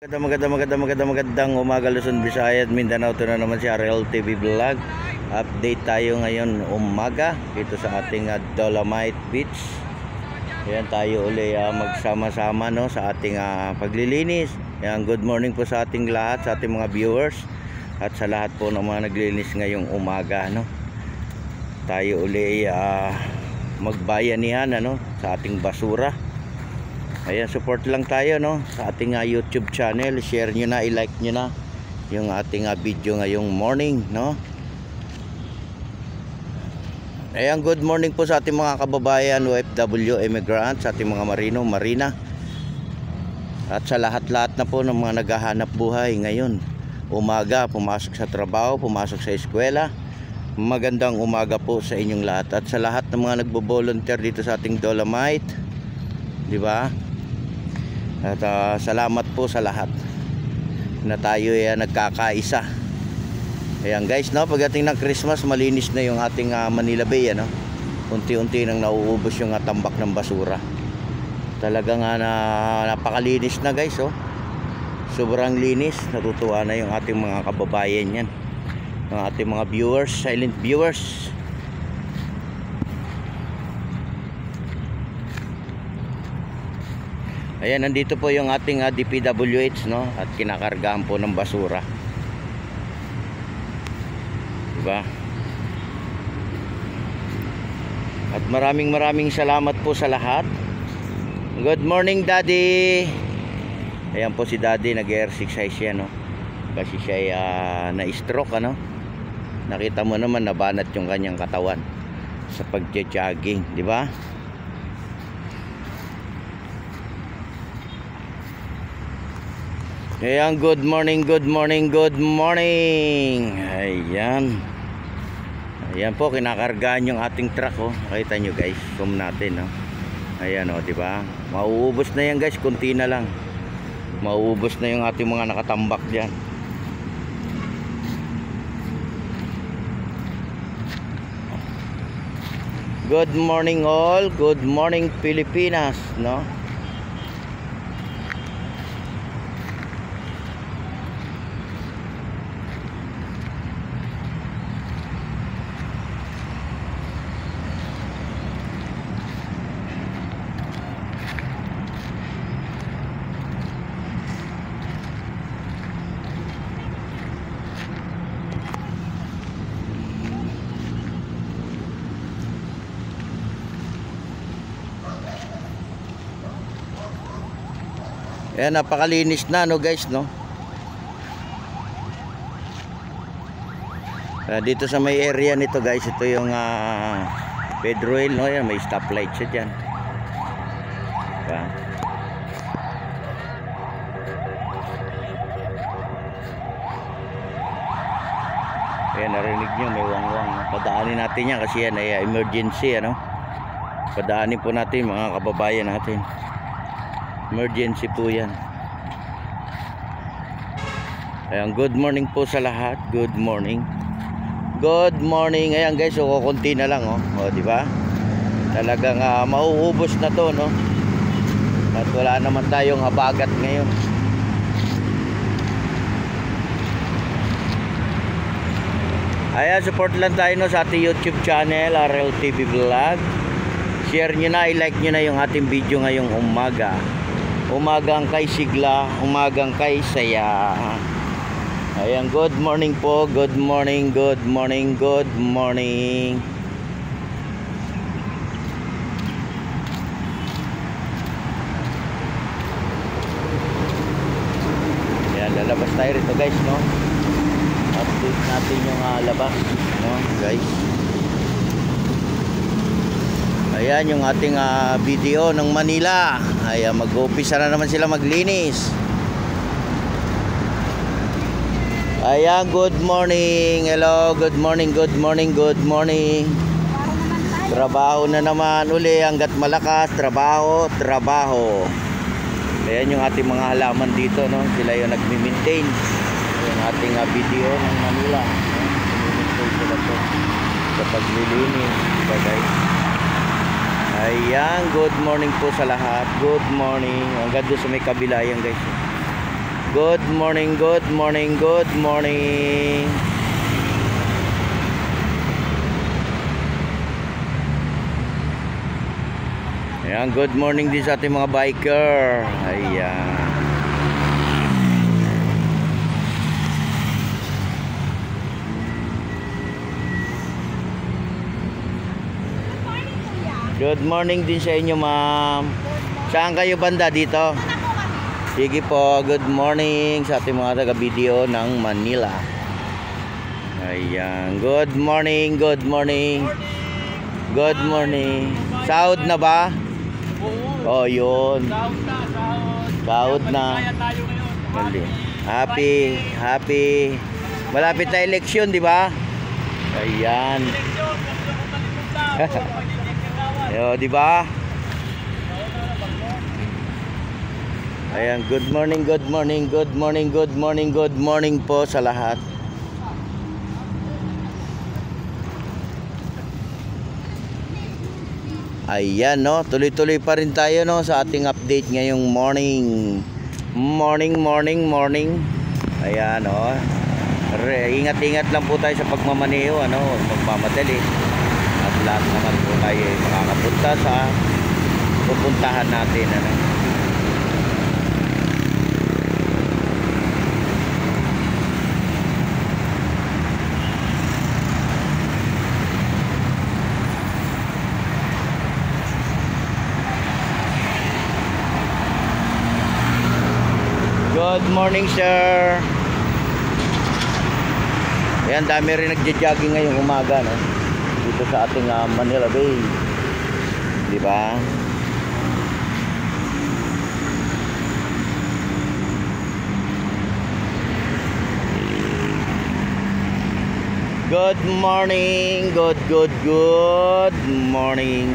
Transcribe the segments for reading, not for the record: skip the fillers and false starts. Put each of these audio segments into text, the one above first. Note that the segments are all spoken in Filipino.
Magandang umaga Luzon, Visayas, Mindanao. Ito na naman si RL TV Vlog. Update tayo ngayon umaga dito sa ating Dolomite Beach. Ayan tayo uli magsama-sama no, sa ating paglilinis. Ayan, good morning po sa ating lahat, sa ating mga viewers at sa lahat po ng mga naglilinis ngayong umaga no. Tayo uli magbayanihan ano, sa ating basura. Ayan, support lang tayo no sa ating YouTube channel. Share nyo na, i-like nyo na yung ating video ngayong morning no. Ayan, good morning po sa ating mga kababayan OFW, immigrants, sa ating mga marino, marina, at sa lahat-lahat na po ng mga naghahanap buhay ngayon umaga, pumasok sa trabaho, pumasok sa eskwela. Magandang umaga po sa inyong lahat, at sa lahat ng mga nagbo-volunteer dito sa ating Dolomite, di ba? At salamat po sa lahat na tayo nagkakaisa. Ayan guys no, pagdating ng Christmas malinis na yung ating Manila Bay ano. Unti-unti nang nauubos yung tambak ng basura. Talagang napakalinis na guys oh. Sobrang linis, natutuwa na yung ating mga kababayan yan, ng ating mga viewers, silent viewers. Ayan, nandito po yung ating DPWH no, at kinakargahan po ng basura. Diba? At maraming salamat po sa lahat. Good morning Daddy. Ayan po si Daddy, nag-exercise siya no. Kasi siya na-stroke ano. Nakita mo naman nabanat yung kanyang katawan sa pagja-jogging, di ba? Ayan, good morning. Ayan. Ayan po, kinakargaan yung ating truck oh. Nakita nyo guys, zoom natin no. Ayan oh, di ba? Mauubos na yan guys, kunti na lang. Mauubos na yung ating mga nakatambak diyan. Good morning all, good morning Pilipinas no. Ayan, napakalinis na no guys no. Dito sa may area nito guys, ito yung Pedro Hill no. Ayan, may stoplight siya dyan diba? Ayan, narinig nyo may wangwang. Padaanin natin yan kasi yan ay emergency ano. Padaanin po natin mga kababayan natin. Emergency po yan. Ayan, good morning po sa lahat. Good morning. Ayan guys, so kukunti na lang oh. O di ba? Talagang mauubos na to no. At wala naman tayong habagat ngayon. Ayan, support lang tayo no sa ating YouTube channel, RL TV Vlog. Share nyo na, i-like nyo na yung ating video ngayong umaga. Umagang kay sigla, umagang kay saya. Ayan, good morning po. Good morning. Ayan, lalabas tayo rito guys no. Update natin yung labas no guys. Ayan yung ating video ng Manila. Ayan, mag-umpisa na naman sila maglinis. Ayan, good morning. Hello, good morning. Trabaho na naman uli, hanggat malakas, trabaho. Ayan yung ating mga halaman dito no. Sila yung nagmi-maintain yung ating video ng Manila. Nagmi-maintain sila po sa paglilinis, diba guys? Ayan, good morning po sa lahat. Good morning. Hanggang doon sa may kabila yan guys. Good morning, good morning, good morning. Ayan, good morning din sa ating mga biker. Ayan. Good morning din sa inyo, ma'am. Saan kayo banda dito? Sige po, good morning sa ating mga taga-video ng Manila. Ayan, good morning, good morning. Good morning. Sahod na ba? Oh, yun. Sahod na. Happy, happy. Malapit na eleksyon, di ba? Ayan. Yo, di ba? Ayan, good morning, good morning, good morning, good morning, good morning po sa lahat. Ayan, no, tuloy-tuloy pa rin tayo, no, sa ating update ngayong morning. Morning. Ayan, no. Ingat-ingat lang po tayo sa pagmamaneho, ano, magmamadali. At lahat naman po tayo makakapunta sa pupuntahan natin, ano. Good morning, sir. Ayan, dami rin nagja-jogging ngayong umaga, no? Dito sa ating Manila Bay. Di ba? Good morning. Good morning.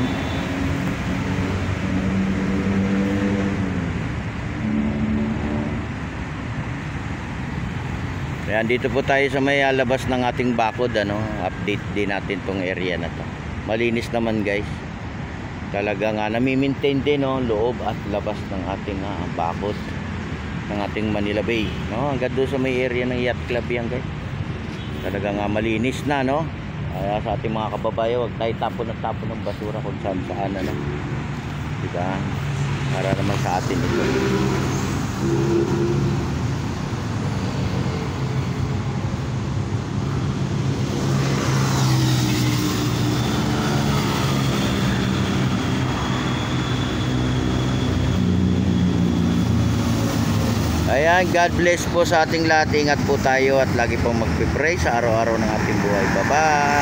Ayan, dito po tayo sa may labas ng ating bakod, ano. Update din natin tong area na to. Malinis naman, guys. Talagang nami-maintain din, no, loob at labas ng ating bakod ng ating Manila Bay, no. Hanggang doon sa may area ng yacht club yan, guys. Talagang malinis na, no. Kaya sa ating mga kababayan, huwag tayo tapon ng basura kung saan, ano. Diba? Para naman sa atin ito. Ayan, God bless po sa ating lahat. Ingat po tayo at lagi pong magpipray sa araw-araw ng ating buhay. Bye-bye.